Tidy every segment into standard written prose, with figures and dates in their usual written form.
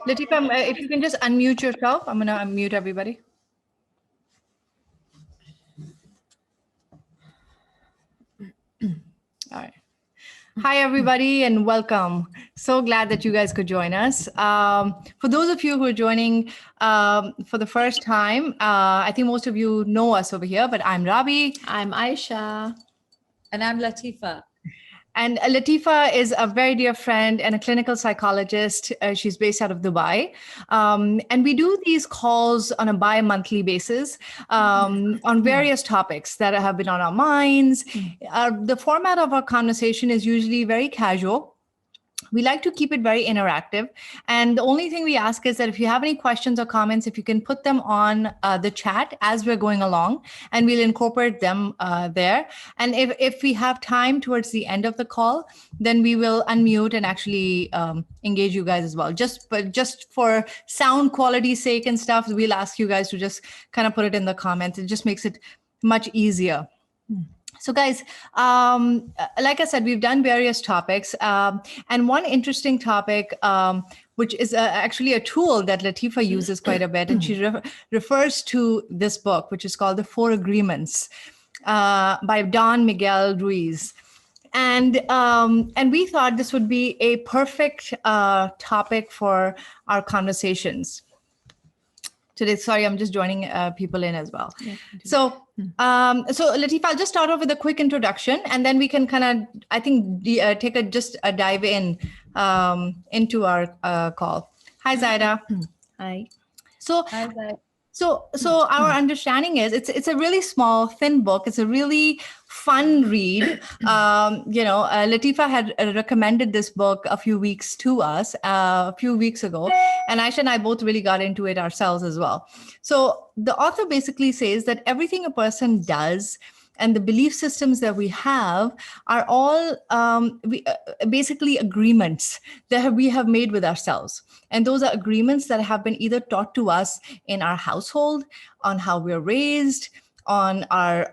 Latifah, if you can just unmute yourself, I'm going to unmute everybody. All right. Hi, everybody, and welcome. So glad that you guys could join us. For those of you who are joining for the first time, I think most of you know us over here, but I'm Rabi. I'm Ayeshah. And I'm Latifah. And Latifah is a very dear friend and a clinical psychologist. She's based out of Dubai. And we do these calls on a bi-monthly basis on various topics that have been on our minds. The format of our conversation is usually very casual. We like to keep it very interactive. And the only thing we ask is that if you have any questions or comments, if you can put them on the chat as we're going along, and we'll incorporate them there. And if we have time towards the end of the call, then we will unmute and actually engage you guys as well. Just for sound quality's sake and stuff, we'll ask you guys to just kind of put it in the comments. It just makes it much easier. So guys, like I said, we've done various topics. And one interesting topic, which is actually a tool that Latifah uses quite a bit, and she refers to this book, which is called The Four Argeements by Don Miguel Ruiz. And we thought this would be a perfect topic for our conversations today. Sorry, I'm just joining people in as well. Yeah, so Latifah, I'll just start off with a quick introduction, and then we can kind of, I think, take a dive in into our call. Hi, Zaida. Hi. Hi, Zaida. So our understanding is it's a really small, thin book. It's a really fun read. Latifah had recommended this book a few weeks to us a few weeks ago, and Ayeshah and I both really got into it ourselves as well. So the author basically says that everything a person does and the belief systems that we have are all basically agreements that we have made with ourselves. And those are agreements that have been either taught to us in our household, on how we're raised, on our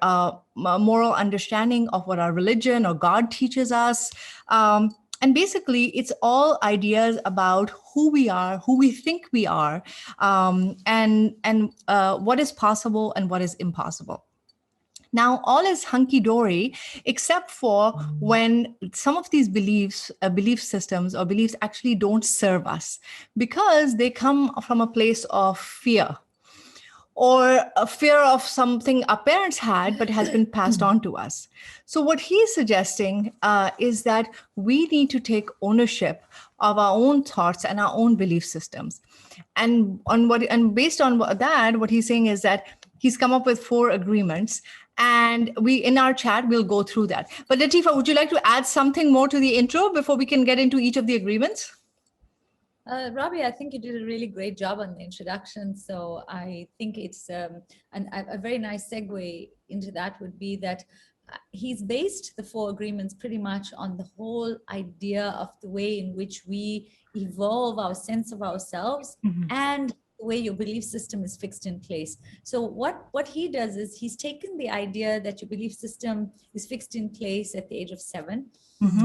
moral understanding of what our religion or God teaches us. And basically, it's all ideas about who we are, who we think we are, and what is possible and what is impossible. Now, all is hunky-dory, except for when some of these belief systems or beliefs actually don't serve us, because they come from a place of fear, or a fear of something our parents had but has been passed on to us. So what he's suggesting is that we need to take ownership of our own thoughts and our own belief systems. And based on that, what he's saying is that he's come up with 4 agreements. And in our chat, we'll go through that. But Latifah, would you like to add something more to the intro before we can get into each of the agreements? Rabi, I think you did a really great job on the introduction. So I think it's a very nice segue into that would be that he's based the 4 agreements pretty much on the whole idea of the way in which we evolve our sense of ourselves and the way your belief system is fixed in place. So what he does is he's taken the idea that your belief system is fixed in place at the age of 7,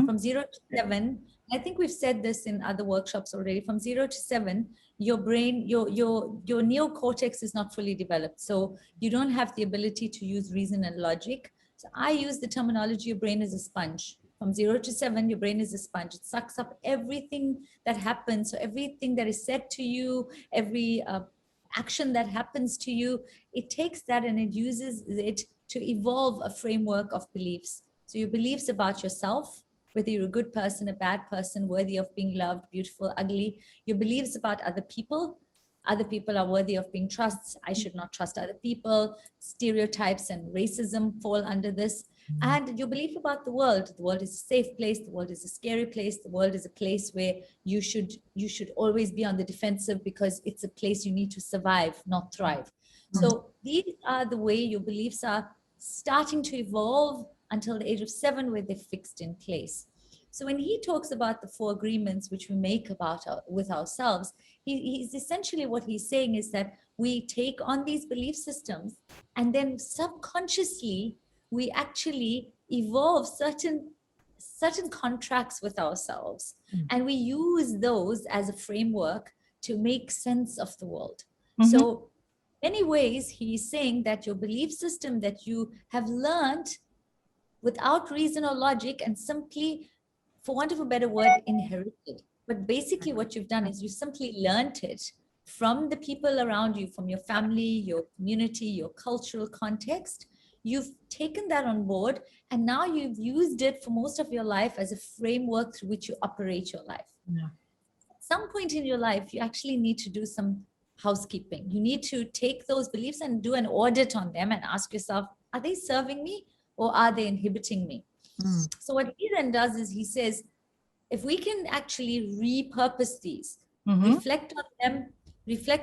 from 0 to 7. I think we've said this in other workshops already. From 0 to 7, your brain, your neocortex is not fully developed. So you don't have the ability to use reason and logic. So I use the terminology, your brain is a sponge. From 0 to 7, your brain is a sponge. It sucks up everything that happens. So everything that is said to you, every action that happens to you, it takes that and it uses it to evolve a framework of beliefs. So your beliefs about yourself, whether you're a good person, a bad person, worthy of being loved, beautiful, ugly, your beliefs about other people are worthy of being trusted. I should not trust other people. Stereotypes and racism fall under this. And your belief about the world is a safe place, the world is a scary place, the world is a place where you should always be on the defensive because it's a place you need to survive, not thrive. So these are the way your beliefs are starting to evolve until the age of 7, where they're fixed in place. So when he talks about the 4 agreements which we make with ourselves, he's essentially what he's saying is that we take on these belief systems and then subconsciously we actually evolve certain certain contracts with ourselves, and we use those as a framework to make sense of the world. So many ways he's saying that your belief system that you have learned without reason or logic and simply, for want of a better word, inherited. But basically what you've done is you simply learned it from the people around you, from your family, your community, your cultural context. You've taken that on board, and now you've used it for most of your life as a framework through which you operate your life. Yeah. At some point in your life, you actually need to do some housekeeping. You need to take those beliefs and do an audit on them and ask yourself, are they serving me or are they inhibiting me? So what he then does is he says, if we can actually repurpose these, reflect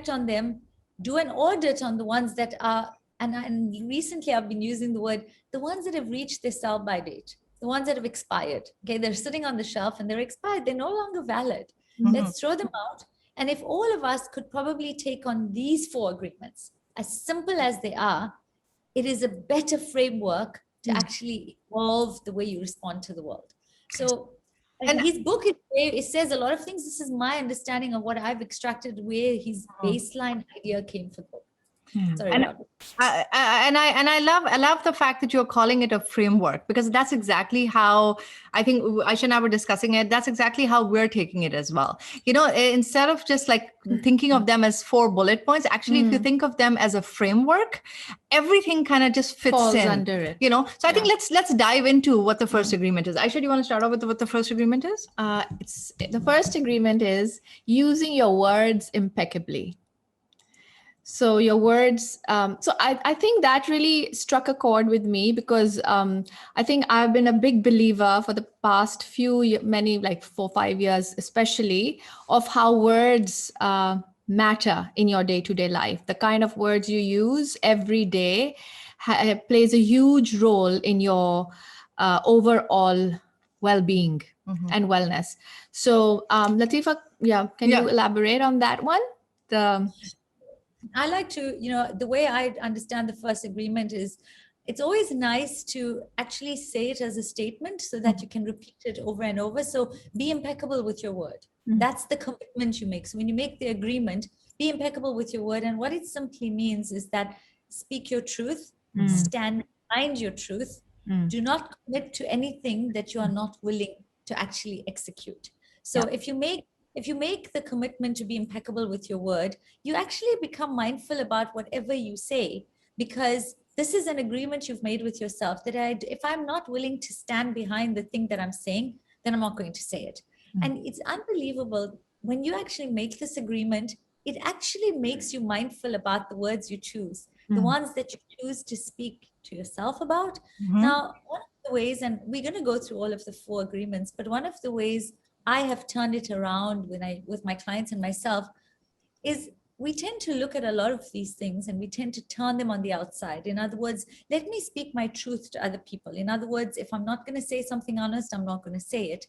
on them, do an audit on the ones that are, and recently I've been using the word, the ones that have reached their sell-by date, the ones that have expired. Okay, they're sitting on the shelf and they're expired. They're no longer valid. Let's throw them out. And if all of us could probably take on these 4 agreements, as simple as they are, it is a better framework to actually evolve the way you respond to the world. So and his book, it says a lot of things. This is my understanding of what I've extracted, where his baseline idea came from the book. Sorry about it. I love the fact that you're calling it a framework, because that's exactly how, I think Ayeshah and I were discussing it. That's exactly how we're taking it as well. You know, instead of just like thinking of them as 4 bullet points, actually, if you think of them as a framework, everything kind of just fits Falls in under it. You know, so I think let's dive into what the first agreement is. Ayeshah, do you want to start off with what the first agreement is? The first agreement is using your words impeccably. So your words, so I think that really struck a chord with me, because I think I've been a big believer for the past many, like 4-5 years, especially, of how words matter in your day-to-day life. The kind of words you use every day plays a huge role in your overall well-being and wellness. So Latifah, can you elaborate on that one? I like to, the way I understand the first agreement is, it's always nice to actually say it as a statement so that you can repeat it over and over. So be impeccable with your word. That's the commitment you make. So when you make the agreement, be impeccable with your word. And what it simply means is that speak your truth, stand behind your truth. Do not commit to anything that you are not willing to actually execute. So if you make the commitment to be impeccable with your word, you actually become mindful about whatever you say, because this is an agreement you've made with yourself that if I'm not willing to stand behind the thing that I'm saying, then I'm not going to say it. And it's unbelievable. When you actually make this agreement, it actually makes you mindful about the words you choose, the ones that you choose to speak to yourself about. Now, one of the ways, and we're going to go through all of the 4 agreements, but one of the ways I have turned it around with my clients and myself is we tend to look at a lot of these things and we tend to turn them on the outside. In other words, let me speak my truth to other people. In other words, if I'm not going to say something honest, I'm not going to say it.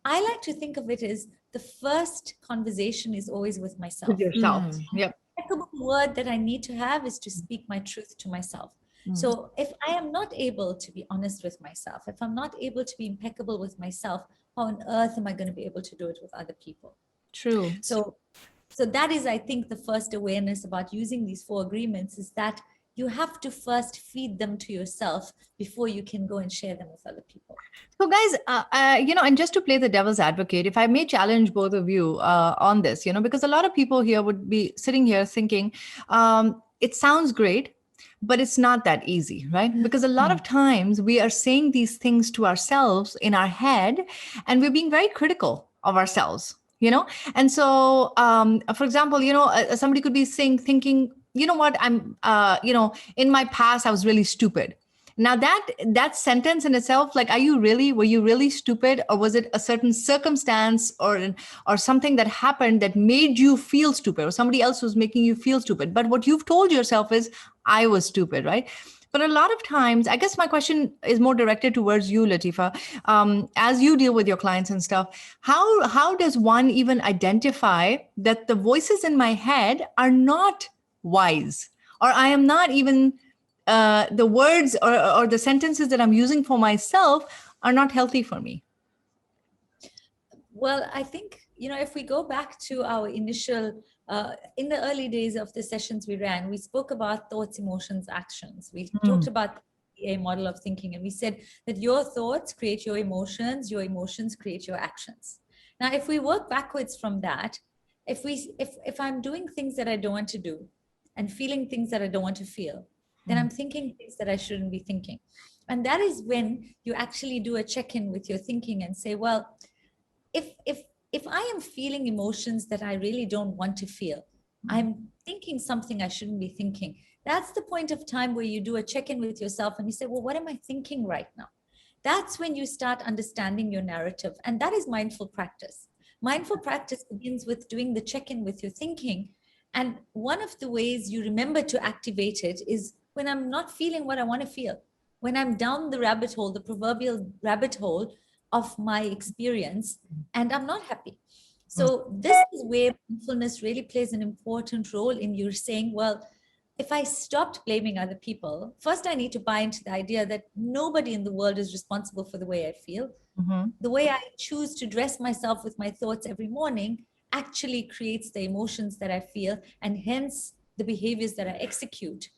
I like to think of it as the first conversation is always with myself. With yourself. Yep. The word that I need to have is to speak my truth to myself. So if I am not able to be honest with myself, if I'm not able to be impeccable with myself, how on earth am I going to be able to do it with other people? True. So that is, I think, the first awareness about using these 4 agreements, is that you have to first feed them to yourself before you can go and share them with other people. So guys, and just to play the devil's advocate, if I may challenge both of you on this, because a lot of people here would be sitting here thinking, it sounds great, but it's not that easy, right? Because a lot of times we are saying these things to ourselves in our head, and we're being very critical of ourselves, And so, for example, somebody could be thinking, you know what, I'm, in my past, I was really stupid. Now that sentence in itself, like, were you really stupid, or was it a certain circumstance or something that happened that made you feel stupid, or somebody else was making you feel stupid? But what you've told yourself is, I was stupid, right? But a lot of times, I guess my question is more directed towards you, Latifah. As you deal with your clients and stuff, how does one even identify that the voices in my head are not wise, or I am not even the words or the sentences that I'm using for myself are not healthy for me? Well, I think, if we go back to our initial, in the early days of the sessions we ran, we spoke about thoughts, emotions, actions. We talked about a model of thinking, and we said that your thoughts create your emotions create your actions. Now, if we work backwards from that, if I'm doing things that I don't want to do and feeling things that I don't want to feel, then I'm thinking things that I shouldn't be thinking. And that is when you actually do a check-in with your thinking and say, well, if I am feeling emotions that I really don't want to feel, I'm thinking something I shouldn't be thinking. That's the point of time where you do a check-in with yourself and you say, well, what am I thinking right now? That's when you start understanding your narrative. And that is mindful practice. Mindful practice begins with doing the check-in with your thinking. And one of the ways you remember to activate it is when I'm not feeling what I want to feel, when I'm down the rabbit hole, the proverbial rabbit hole of my experience, and I'm not happy. So this is where mindfulness really plays an important role in you saying, well, if I stopped blaming other people, first I need to buy into the idea that nobody in the world is responsible for the way I feel. The way I choose to dress myself with my thoughts every morning actually creates the emotions that I feel, and hence the behaviors that I execute.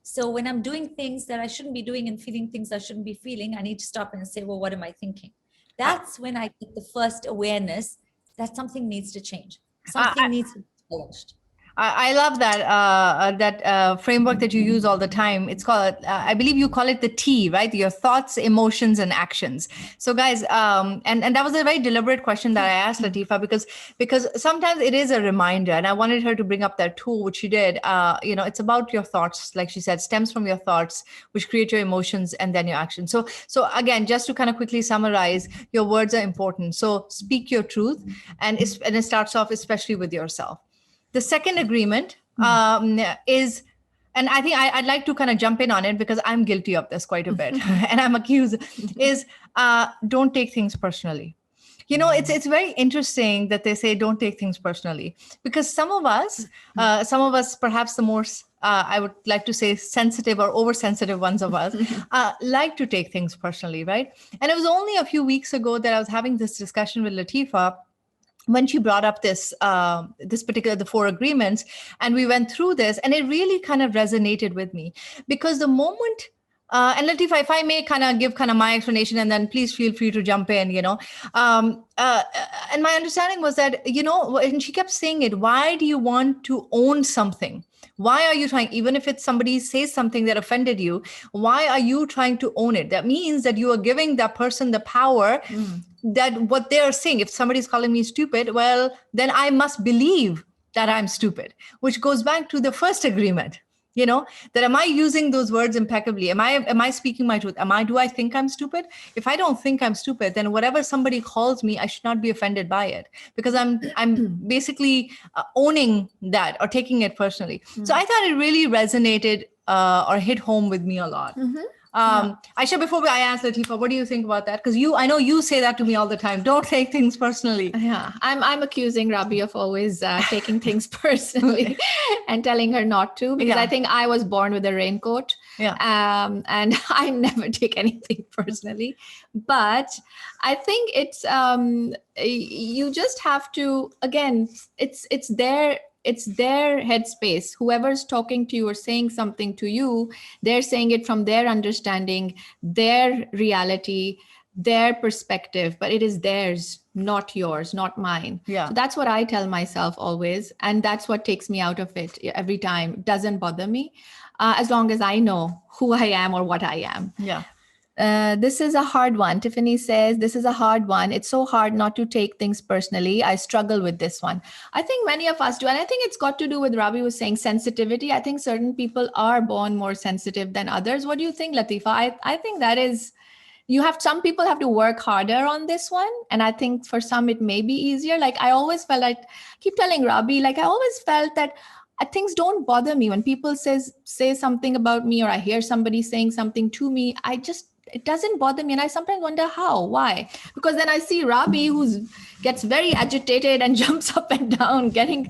So when I'm doing things that I shouldn't be doing and feeling things I shouldn't be feeling, I need to stop and say, well, what am I thinking? That's when I get the first awareness that something needs to change. Something needs to be changed. I love that framework that you use all the time. It's called, I believe you call it the T, right? Your thoughts, emotions, and actions. So, guys, and that was a very deliberate question that I asked Latifah because sometimes it is a reminder, and I wanted her to bring up that tool, which she did. It's about your thoughts, like she said, stems from your thoughts, which create your emotions and then your actions. So again, just to kind of quickly summarize, your words are important. So speak your truth, and it starts off especially with yourself. The second agreement is, and I think I'd like to kind of jump in on it because I'm guilty of this quite a bit, and I'm accused, is don't take things personally. It's very interesting that they say don't take things personally, because some of us, perhaps the more, I would like to say sensitive or oversensitive ones of us, like to take things personally, right? And it was only a few weeks ago that I was having this discussion with Latifah when she brought up this particular, the Four Agreements, and we went through this, and it really kind of resonated with me, because the moment, and Latifah, if I may kind of give kind of my explanation, and then please feel free to jump in, and my understanding was that, and she kept saying it, why do you want to own something? Why are you trying, even if it's somebody says something that offended you, why are you trying to own it? That means that you are giving that person the power that what they're saying, if somebody's calling me stupid, well, then I must believe that I'm stupid, which goes back to the first agreement, that am I using those words impeccably? Am I speaking my truth? Do I think I'm stupid? If I don't think I'm stupid, then whatever somebody calls me, I should not be offended by it, because I'm basically owning that or taking it personally. So I thought it really resonated or hit home with me a lot. Ayeshah, before I ask Latifah, what do you think about that? Because I know you say that to me all the time. Don't take things personally. Yeah, I'm accusing Rabi of always taking things personally and telling her not to, because I think I was born with a raincoat. And I never take anything personally. But I think it's you just have to, again, it's their headspace. Whoever's talking to you or saying something to you, they're saying it from their understanding, their reality, their perspective, but it is theirs, not yours, not mine. So that's what I tell myself always. And that's what takes me out of it every time. It doesn't bother me as long as I know who I am or what I am. This is a hard one. Tiffany says, this is a hard one. It's so hard not to take things personally. I struggle with this one. I think many of us do. And I think it's got to do with Rabi was saying sensitivity. I think certain people are born more sensitive than others. What do you think, Latifah? I think that is, some people have to work harder on this one. And I think for some, it may be easier. Like I always felt, I keep telling Rabi, I always felt that things don't bother me when people say something about me, or I hear somebody saying something to me. It doesn't bother me. And I sometimes wonder why? Because then I see Rabi, who gets very agitated and jumps up and down, getting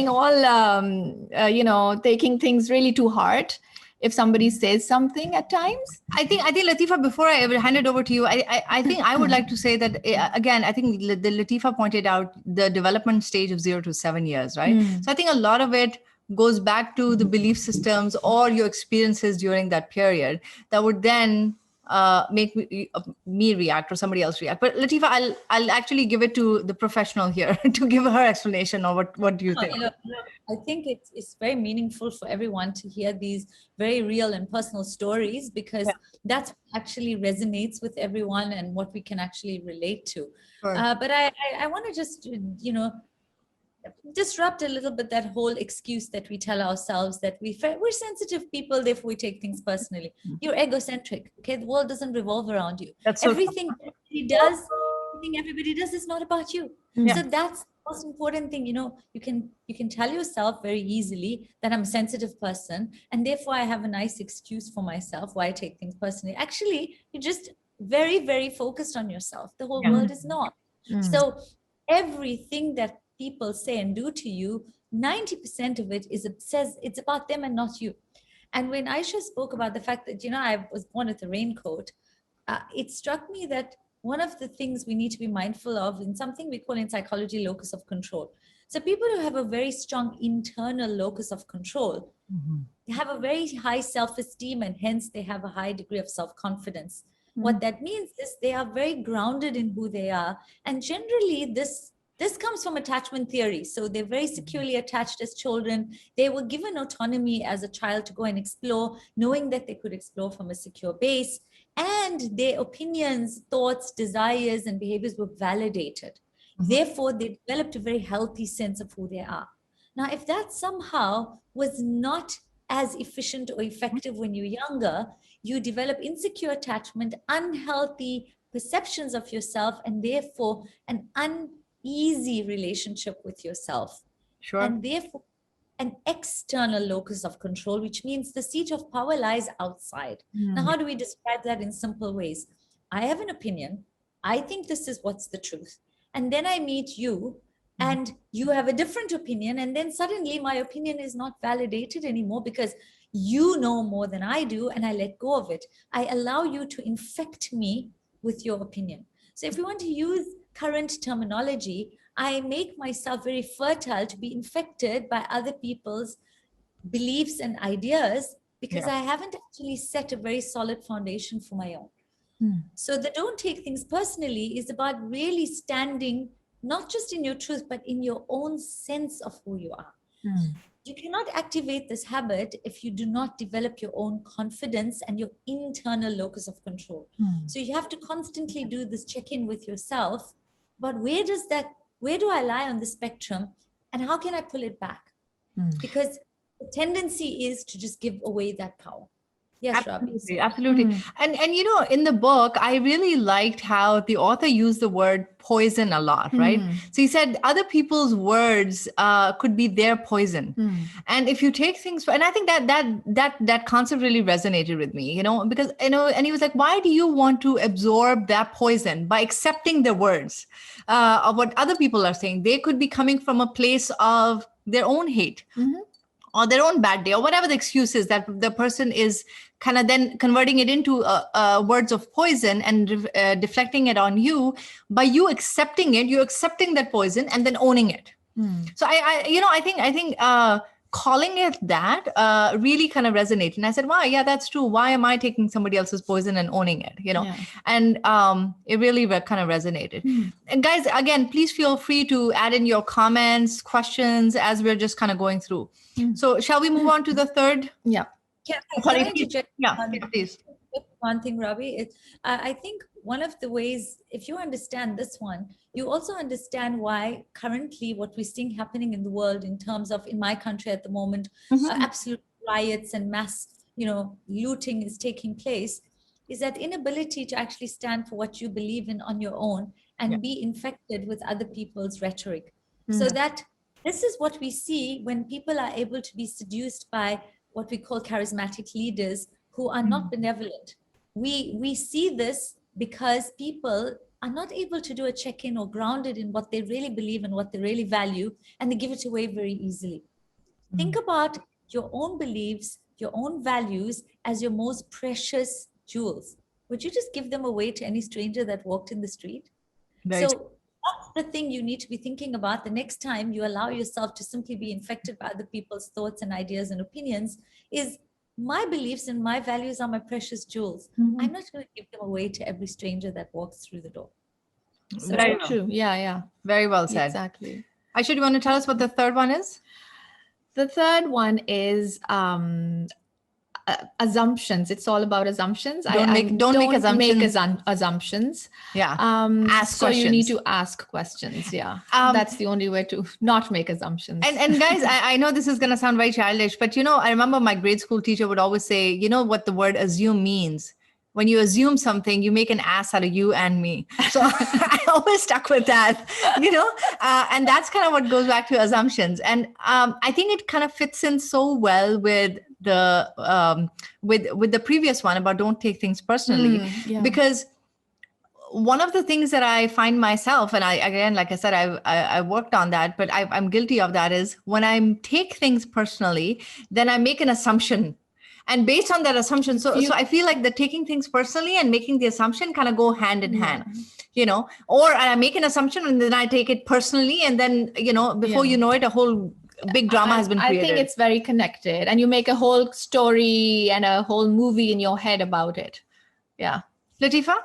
all, taking things really to heart. if somebody says something at times? I think Latifah, before I ever hand it over to you, I think I would like to say that again, I think the Latifah pointed out the development stage of 0 to 7 years, right? So I think a lot of it goes back to the belief systems or your experiences during that period that would then make me react or somebody else react. But Latifah, I'll actually give it to the professional here to give her explanation of what do you think? I think it's very meaningful for everyone to hear these very real and personal stories, because that's what actually resonates with everyone and what we can actually relate to. Sure. But I want to just, disrupt a little bit that whole excuse that we tell ourselves that we're sensitive people, therefore we take things personally. You're egocentric. Okay, the world doesn't revolve around you. That's so everything everybody does is not about you. So that's the most important thing. You can tell yourself very easily that I'm a sensitive person and therefore I have a nice excuse for myself why I take things personally. Actually, you're just very, very focused on yourself. The whole world is not. So everything that people say and do to you, 90% of it says it's about them and not you. And when Ayeshah spoke about the fact that, I was born with a raincoat, it struck me that one of the things we need to be mindful of in something we call in psychology locus of control. So people who have a very strong internal locus of control, they have a very high self-esteem and hence they have a high degree of self-confidence. What that means is they are very grounded in who they are. And generally this comes from attachment theory. So they're very securely attached as children. They were given autonomy as a child to go and explore, knowing that they could explore from a secure base. And their opinions, thoughts, desires, and behaviors were validated. Therefore, they developed a very healthy sense of who they are. Now, if that somehow was not as efficient or effective when you're younger, you develop insecure attachment, unhealthy perceptions of yourself, and therefore an uneasy relationship with yourself. Sure. And therefore an external locus of control, which means the seat of power lies outside. Now, how do we describe that in simple ways? I have an opinion. I think this is what's the truth. And then I meet you and you have a different opinion. And then suddenly my opinion is not validated anymore because you know more than I do. And I let go of it. I allow you to infect me with your opinion. So if we want to use current terminology, I make myself very fertile to be infected by other people's beliefs and ideas because I haven't actually set a very solid foundation for my own. So the don't take things personally is about really standing not just in your truth, but in your own sense of who you are. You cannot activate this habit if you do not develop your own confidence and your internal locus of control. So you have to constantly do this check-in with yourself. But where do I lie on the spectrum and how can I pull it back? Because the tendency is to just give away that power. Yes, absolutely, Absolutely. And in the book, I really liked how the author used the word poison a lot, right? So he said other people's words could be their poison. And if you take things, and I think that concept really resonated with me, because, and he was like, why do you want to absorb that poison by accepting the words of what other people are saying? They could be coming from a place of their own hate. Or their own bad day, or whatever the excuse is that the person is kind of then converting it into words of poison and deflecting it on you. By you accepting it, you're accepting that poison and then owning it. So I think calling it that really kind of resonated. And I said, wow, yeah, that's true. Why am I taking somebody else's poison and owning it? And it really kind of resonated. And guys, again, please feel free to add in your comments, questions as we're just kind of going through. So shall we move on to the third? Can I interject? Please. One thing, Rabi, I think one of the ways, if you understand this one, you also understand why currently what we're seeing happening in the world in terms of, in my country at the moment, absolute riots and mass, looting is taking place, is that inability to actually stand for what you believe in on your own and be infected with other people's rhetoric. So that this is what we see when people are able to be seduced by what we call charismatic leaders who are not benevolent. We see this because people are not able to do a check-in or grounded in what they really believe and what they really value, and they give it away very easily. Think about your own beliefs, your own values as your most precious jewels, would you just give them away to any stranger that walked in the street? Right. So that's the thing you need to be thinking about the next time you allow yourself to simply be infected by other people's thoughts and ideas and opinions is, my beliefs and my values are my precious jewels. I'm not going to give them away to every stranger that walks through the door. So Very true. Yeah. Very well said. Exactly. Ayeshah, do you want to tell us what the third one is? The third one is assumptions. It's all about assumptions. Don't make assumptions. Assumptions. Yeah. Ask so questions. you need to ask questions. Yeah. That's the only way to not make assumptions. And guys, I know this is going to sound very childish, but I remember my grade school teacher would always say, you know what the word assume means? When you assume something, you make an ass out of you and me. So I always stuck with that, and that's kind of what goes back to assumptions. And I think it kind of fits in so well with the with the previous one about don't take things personally, because one of the things that I find myself, and again, like I said, I worked on that, but I'm guilty of that, is when I take things personally, then I make an assumption. And based on that assumption, so I feel like the taking things personally and making the assumption kind of go hand in hand, or I make an assumption and then I take it personally. And then, before you know it, a whole big drama has been created. I think it's very connected, and you make a whole story and a whole movie in your head about it. Yeah. Latifah?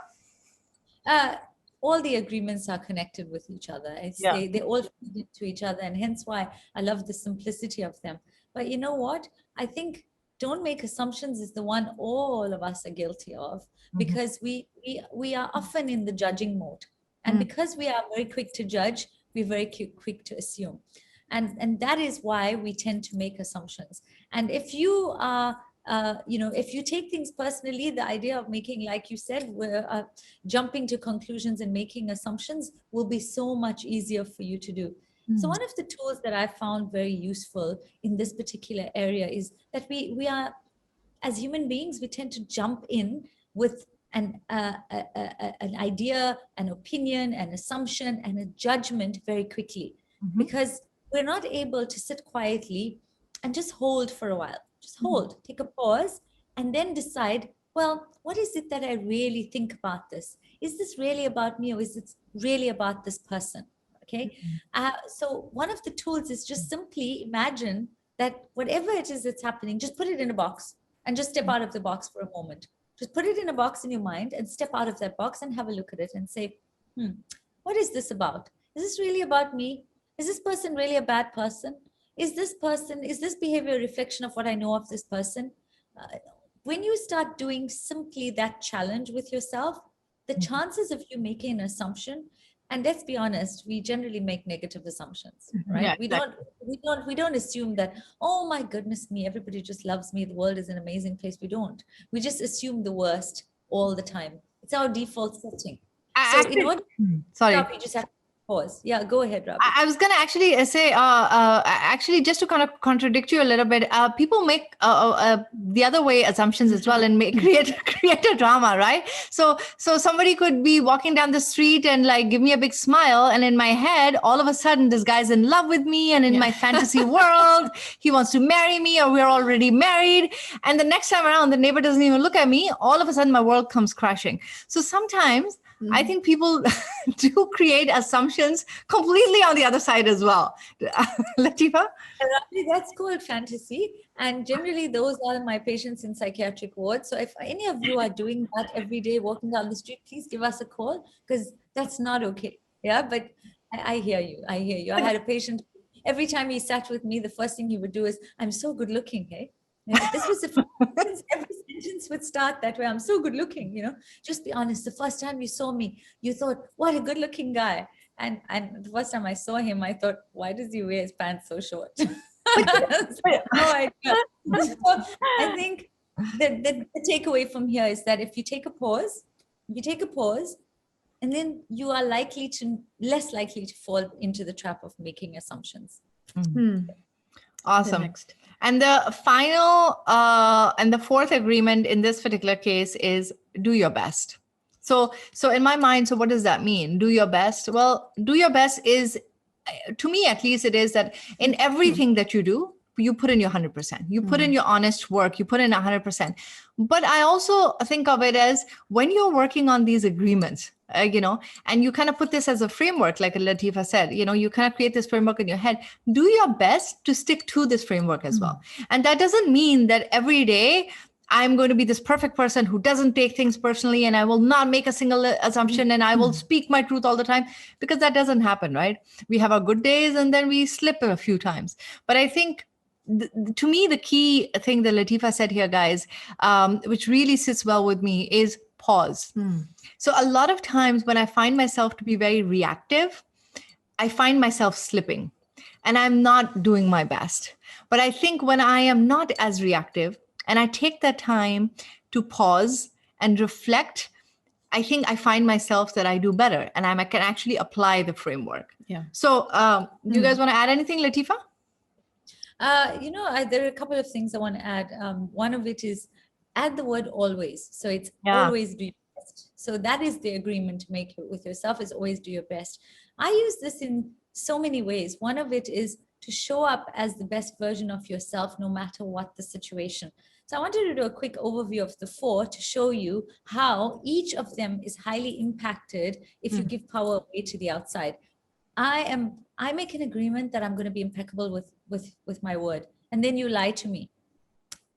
All the agreements are connected with each other. They all feed into each other. And hence why I love the simplicity of them. But you know what? I think don't make assumptions is the one all of us are guilty of, because we are often in the judging mode. And because we are very quick to judge, we're very quick to assume. And that is why we tend to make assumptions. And if you are, if you take things personally, the idea of making, like you said, jumping to conclusions and making assumptions will be so much easier for you to do. So one of the tools that I found very useful in this particular area is that we are, as human beings, we tend to jump in with an idea, an opinion, an assumption, and a judgment very quickly, because we're not able to sit quietly and just hold for a while. Just hold, take a pause, and then decide, well, what is it that I really think about this? Is this really about me, or is it really about this person? Okay. So one of the tools is just simply imagine that whatever it is that's happening, just put it in a box and just step out of the box for a moment. Just put it in a box in your mind and step out of that box and have a look at it and say, what is this about? Is this really about me? Is this person really a bad person? Is this behavior a reflection of what I know of this person? When you start doing simply that challenge with yourself, the chances of you making an assumption, and let's be honest, we generally make negative assumptions, right? Yeah, We don't assume that, oh my goodness me, everybody just loves me, the world is an amazing place. We don't. We just assume the worst all the time. It's our default setting. Sorry. We just have to pause. Yeah, go ahead, Rabi. I was going to actually say, just to kind of contradict you a little bit, people make the other way assumptions as well and create a drama, right? So somebody could be walking down the street and like give me a big smile, and in my head, all of a sudden, this guy's in love with me, and in my fantasy world, he wants to marry me, or we're already married. And the next time around, the neighbor doesn't even look at me. All of a sudden, my world comes crashing. So sometimes I think people do create assumptions completely on the other side as well. Latifah? That's called fantasy. And generally, those are my patients in psychiatric wards. So if any of you are doing that every day, walking down the street, please give us a call, because that's not okay. Yeah, but I hear you. I had a patient, every time he sat with me, the first thing he would do is, I'm so good looking, hey? Yeah, this was every sentence would start that way. I'm so good looking, just be honest. The first time you saw me, you thought, what a good looking guy. And the first time I saw him, I thought, why does he wear his pants so short? No idea. So I think the takeaway from here is that if you take a pause, and then you are less likely to fall into the trap of making assumptions. Awesome. And the final and the fourth agreement in this particular case is do your best. So in my mind, so what does that mean? Do your best? Well, do your best is, to me at least, it is that in everything that you do, you put in your 100%. You put in your honest work. You put in 100%. But I also think of it as when you're working on these agreements, and you kind of put this as a framework, like Latifah said, you kind of create this framework in your head. Do your best to stick to this framework as well. And that doesn't mean that every day I'm going to be this perfect person who doesn't take things personally, and I will not make a single assumption, and I will speak my truth all the time, because that doesn't happen, right? We have our good days and then we slip a few times. But I think to me, the key thing that Latifah said here, guys, which really sits well with me, is pause. So a lot of times when I find myself to be very reactive, I find myself slipping and I'm not doing my best. But I think when I am not as reactive and I take that time to pause and reflect, I think I find myself that I do better, and I can actually apply the framework. Yeah. So do you guys want to add anything, Latifah? There are a couple of things I want to add. One of it is add the word always. So it's always do your best. So that is the agreement to make with yourself, is always do your best. I use this in so many ways. One of it is to show up as the best version of yourself, no matter what the situation. So I wanted to do a quick overview of the 4 to show you how each of them is highly impacted if you give power away to the outside. I make an agreement that I'm going to be impeccable with my word, and then you lie to me.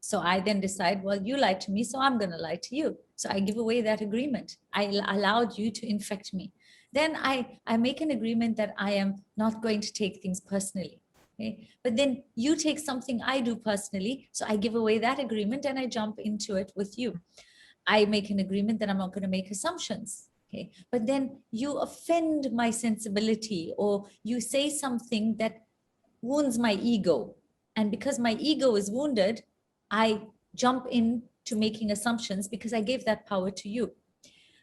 So I then decide, well, you lied to me, so I'm going to lie to you. So I give away that agreement. I allowed you to infect me. Then I make an agreement that I am not going to take things personally. Okay? But then you take something I do personally, so I give away that agreement and I jump into it with you. I make an agreement that I'm not going to make assumptions. Okay, but then you offend my sensibility, or you say something that wounds my ego. And because my ego is wounded, I jump into making assumptions because I gave that power to you.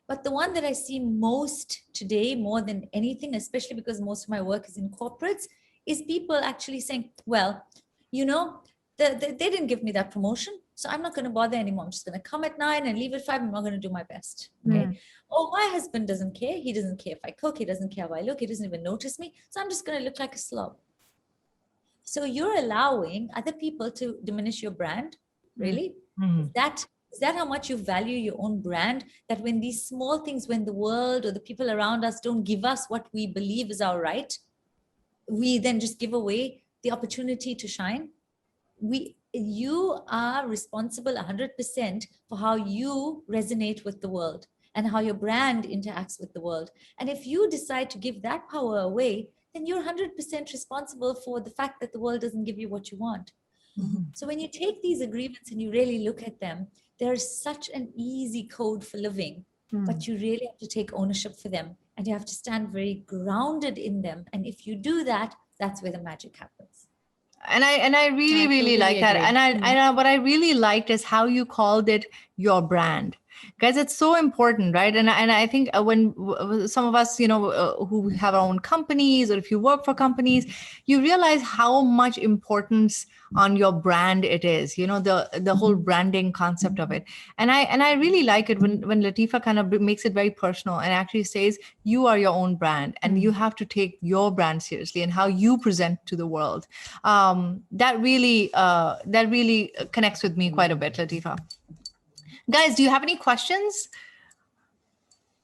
But the one that I see most today, more than anything, especially because most of my work is in corporates, is people actually saying, well, they didn't give me that promotion, so I'm not going to bother anymore. I'm just going to come at 9 and leave at 5. I'm not going to do my best. Okay. Oh, my husband doesn't care. He doesn't care if I cook. He doesn't care how I look. He doesn't even notice me. So I'm just going to look like a slob. So you're allowing other people to diminish your brand. Really? Is that how much you value your own brand? That when these small things, when the world or the people around us don't give us what we believe is our right, we then just give away the opportunity to shine? You are responsible 100% for how you resonate with the world and how your brand interacts with the world. And if you decide to give that power away, then you're 100% responsible for the fact that the world doesn't give you what you want. So when you take these agreements and you really look at them, there's such an easy code for living, but you really have to take ownership for them, and you have to stand very grounded in them. And if you do that, that's where the magic happens. And I really totally like that. agree. And what I really liked is how you called it your brand. Guys, it's so important, right? And I think when some of us, who have our own companies, or if you work for companies, you realize how much importance on your brand it is, the whole branding concept of it. And I really like it when Latifah kind of makes it very personal and actually says, you are your own brand, and you have to take your brand seriously and how you present to the world. That really connects with me quite a bit, Latifah. Guys, do you have any questions?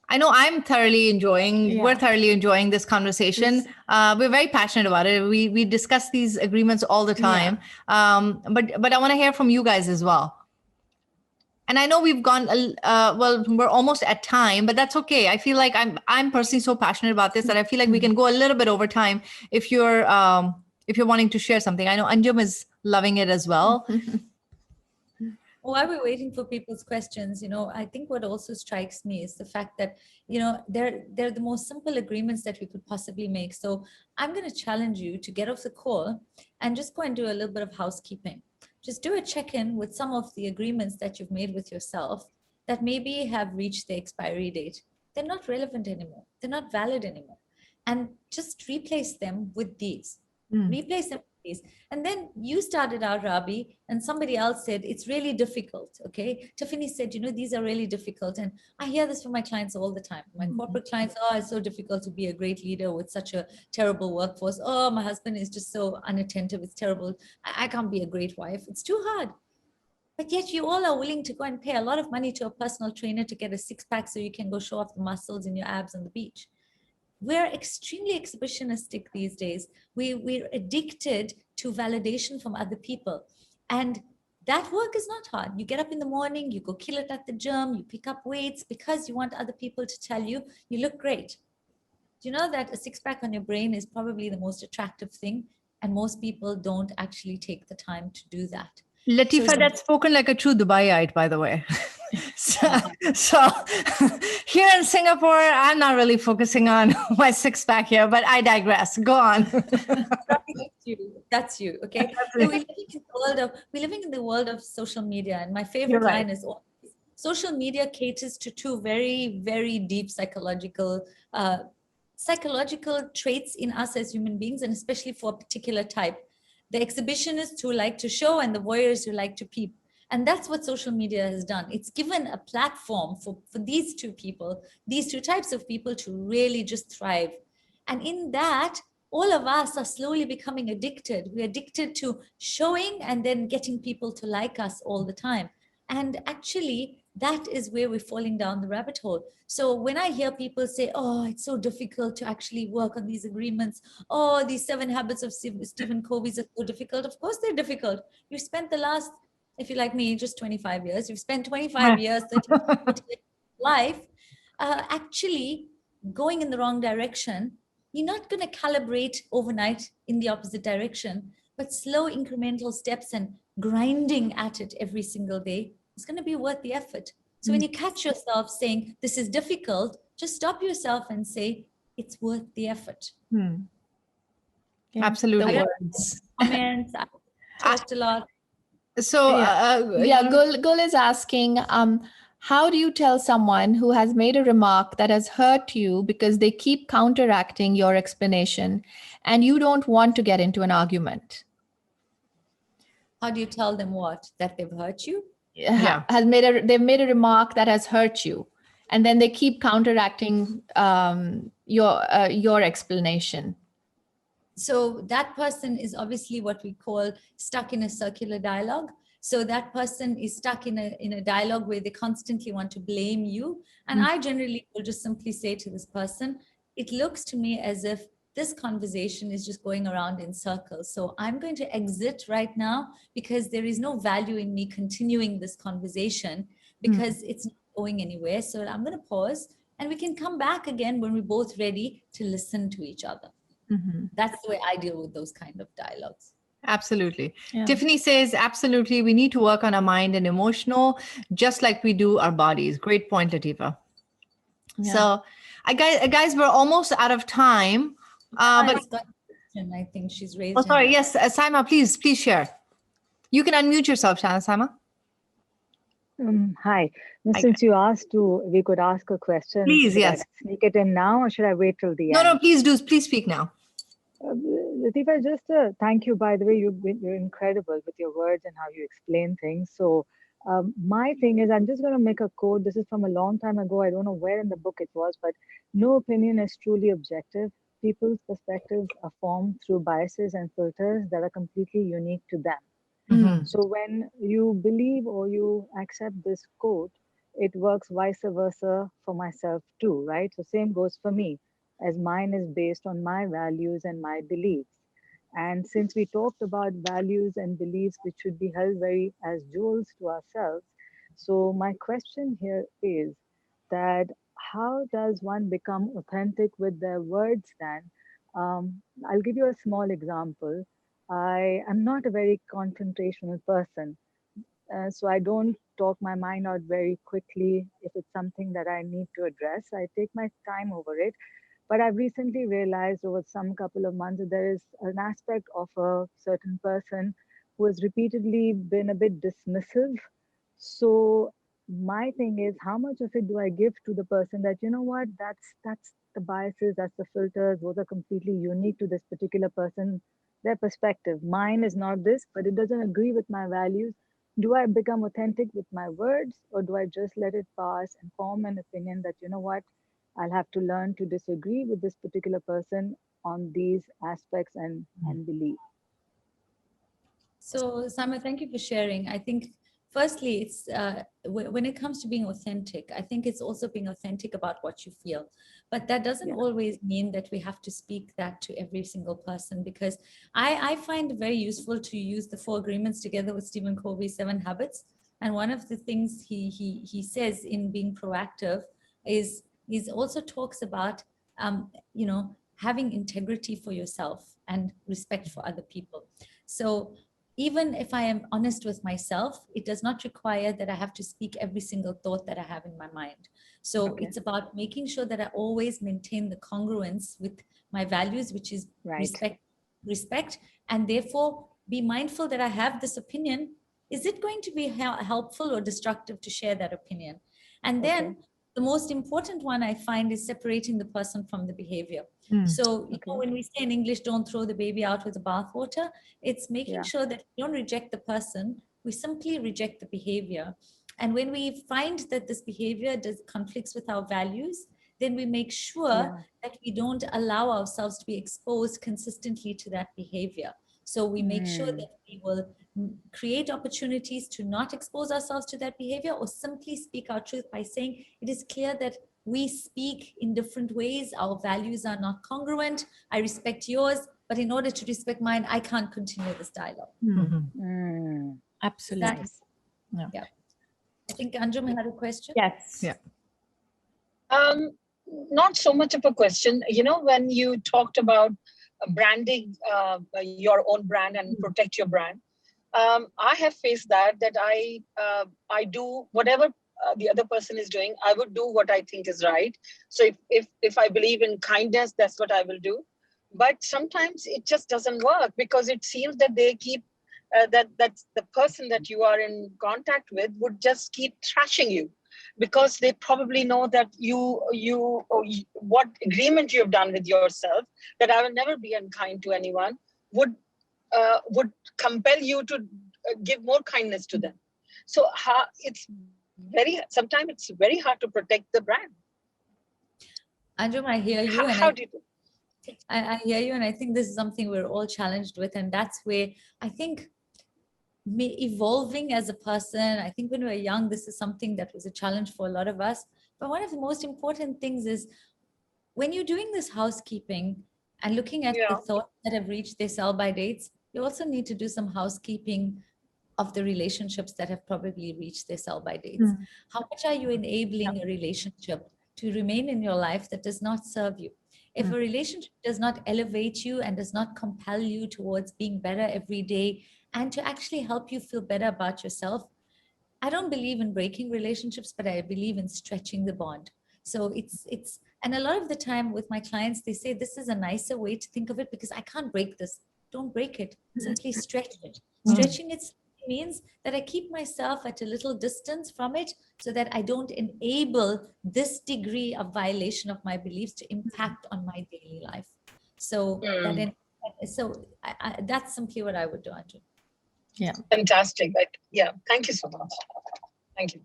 I know I'm thoroughly enjoying, we're thoroughly enjoying this conversation. We're very passionate about it. We discuss these agreements all the time. But I want to hear from you guys as well. And I know we've gone, we're almost at time, but that's okay. I feel like I'm personally so passionate about this that I feel like we can go a little bit over time if you're wanting to share something. I know Anjum is loving it as well. While we're waiting for people's questions, I think what also strikes me is the fact that, they're the most simple agreements that we could possibly make. So I'm going to challenge you to get off the call and just go and do a little bit of housekeeping. Just do a check-in with some of the agreements that you've made with yourself that maybe have reached the expiry date. They're not relevant anymore. They're not valid anymore. And just replace them with these. Replace them with And then you started out, Rabi, and somebody else said, it's really difficult. Okay. Tiffany said, these are really difficult. And I hear this from my clients all the time. My corporate clients, oh, it's so difficult to be a great leader with such a terrible workforce. Oh, my husband is just so unattentive. It's terrible. I can't be a great wife. It's too hard. But yet you all are willing to go and pay a lot of money to a personal trainer to get a six-pack so you can go show off the muscles in your abs on the beach. We're extremely exhibitionistic these days. We're addicted to validation from other people. And that work is not hard. You get up in the morning, you go kill it at the gym, you pick up weights because you want other people to tell you, you look great. Do you know that a six-pack on your brain is probably the most attractive thing? And most people don't actually take the time to do that. Latifah, that's spoken like a true Dubaiite, by the way. so here in Singapore, I'm not really focusing on my six-pack here, but I digress. Go on. That's you. Okay. So we're living in the world of social media, and my favorite line is, social media caters to two very, very deep psychological traits in us as human beings, and especially for a particular type. The exhibitionists who like to show and the voyeurs who like to peep. And that's what social media has done. It's given a platform for these two people, these two types of people, to really just thrive. And in that, all of us are slowly becoming addicted. We're addicted to showing and then getting people to like us all the time. And actually, that is where we're falling down the rabbit hole. So when I hear people say, oh, it's so difficult to actually work on these agreements. Oh, these 7 habits of Stephen Covey's are so difficult. Of course, they're difficult. You spent the last, if you're like me, just 25 years. You've spent 25 years, 30 years life actually going in the wrong direction. You're not going to calibrate overnight in the opposite direction, but slow incremental steps and grinding at it every single day, it's going to be worth the effort. So when you catch yourself saying, this is difficult, just stop yourself and say, it's worth the effort. Absolutely. Comments, I talked a lot. So, Gul is asking, how do you tell someone who has made a remark that has hurt you because they keep counteracting your explanation and you don't want to get into an argument? How do you tell them what? That they've hurt you? They've made a remark that has hurt you, and then they keep counteracting your explanation. So that person is obviously what we call stuck in a circular dialogue. So that person is stuck in a dialogue where they constantly want to blame you. And I generally will just simply say to this person, it looks to me as if this conversation is just going around in circles. So I'm going to exit right now because there is no value in me continuing this conversation because it's not going anywhere. So I'm going to pause and we can come back again when we're both ready to listen to each other. That's the way I deal with those kind of dialogues. Absolutely. Yeah. Tiffany says, absolutely. We need to work on our mind and emotional, just like we do our bodies. Great point, Latifah. Yeah. So guys, we're almost out of time. But I think she's raised. Oh, sorry. Yes, Saima, please share. You can unmute yourself, Saima. Hi. Since you asked we could ask a question. Please, yes. I sneak it in now, or should I wait till the end? No, please do. Please speak now. Latifah, just thank you. By the way, you're incredible with your words and how you explain things. So my thing is, I'm just going to make a quote. This is from a long time ago. I don't know where in the book it was, but no opinion is truly objective. People's perspectives are formed through biases and filters that are completely unique to them. So when you believe or you accept this quote, it works vice versa for myself too, right? So same goes for me, as mine is based on my values and my beliefs. And since we talked about values and beliefs, which should be held very as jewels to ourselves, so my question here is that how does one become authentic with their words then? I'll give you a small example. I am not a very confrontational person. So I don't talk my mind out very quickly if it's something that I need to address. I take my time over it. But I've recently realized over some couple of months that there is an aspect of a certain person who has repeatedly been a bit dismissive. So my thing is, how much of it do I give to the person that, you know what, that's the biases, that's the filters, those are completely unique to this particular person. their perspective. Mine is not this, but it doesn't agree with my values. Do I become authentic with my words, or do I just let it pass and form an opinion that, you know what, I'll have to learn to disagree with this particular person on these aspects and believe? So, Sama, thank you for sharing. I think, firstly, it's when it comes to being authentic, I think it's also being authentic about what you feel. But that doesn't Yeah. always mean that we have to speak that to every single person, because I find it very useful to use the Four Agreements together with Stephen Covey's 7 Habits. And one of the things he says in being proactive is he also talks about having integrity for yourself and respect for other people. So even if I am honest with myself, it does not require that I have to speak every single thought that I have in my mind. So Okay. it's about making sure that I always maintain the congruence with my values, which is Right. respect, and therefore be mindful that I have this opinion. Is it going to be helpful or destructive to share that opinion? And then Okay. the most important one I find is separating the person from the behavior. Mm. So, Okay. when we say in English, don't throw the baby out with the bathwater, it's making Yeah. sure that we don't reject the person, we simply reject the behavior. And when we find that this behavior conflicts with our values, then we make sure Yeah. that we don't allow ourselves to be exposed consistently to that behavior. So we make sure that we will create opportunities to not expose ourselves to that behavior, or simply speak our truth by saying it is clear that we speak in different ways. Our values are not congruent. I respect yours, but in order to respect mine, I can't continue this dialogue. Mhm. Absolutely. Nice. Yeah. I think Anjum had a question. Yes. Yeah. Not so much of a question. When you talked about branding your own brand and protect your brand, I have faced that I do whatever the other person is doing. I would do what I think is right. So if I believe in kindness, that's what I will do. But sometimes it just doesn't work, because it seems that they keep that's the person that you are in contact with would just keep trashing you, because they probably know that what agreement you have done with yourself, that I will never be unkind to anyone, would compel you to give more kindness to them. So sometimes it's very hard to protect the brand. Anjum, I hear you. How do you do? I hear you, and I think this is something we're all challenged with, and that's where I think evolving as a person. I think when we were young, this is something that was a challenge for a lot of us. But one of the most important things is when you're doing this housekeeping and looking at the thoughts that have reached their sell-by dates, you also need to do some housekeeping of the relationships that have probably reached their sell-by dates. How much are you enabling a relationship to remain in your life that does not serve you? If a relationship does not elevate you and does not compel you towards being better every day and to actually help you feel better about yourself, I don't believe in breaking relationships, but I believe in stretching the bond. So and a lot of the time with my clients, they say this is a nicer way to think of it, because I can't break this. Don't break it, simply stretch it. Stretching it means that I keep myself at a little distance from it, so that I don't enable this degree of violation of my beliefs to impact on my daily life. So that's simply what I would do, Anju. Yeah. Fantastic. Thank you so much. Thank you.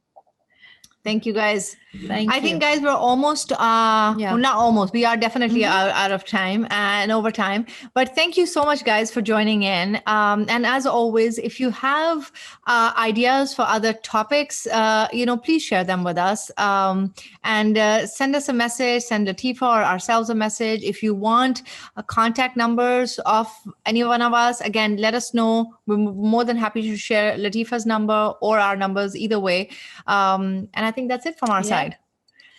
Thank you, guys. Thank I you. think, guys, we're almost, well, not almost, we are definitely out of time and over time. But thank you so much, guys, for joining in. And as always, if you have ideas for other topics, please share them with us. And send us a message, send Latifah or ourselves a message. If you want contact numbers of any one of us, again, let us know. We're more than happy to share Latifah's number or our numbers, either way. And I think that's it from our side.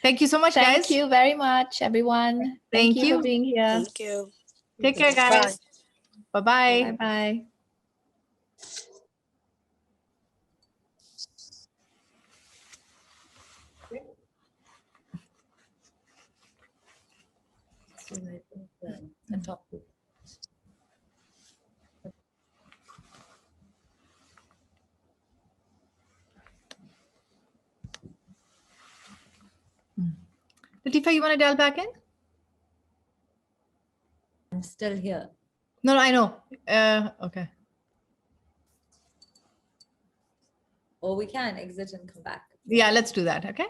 Thank you so much, guys. Thank you very much, everyone. Thank you for being here. Thank you. Take care, guys. Bye-bye. Bye-bye. The top group. Latifah, you want to dial back in? I'm still here. No, I know. Okay. Or we can exit and come back. Yeah, let's do that. Okay.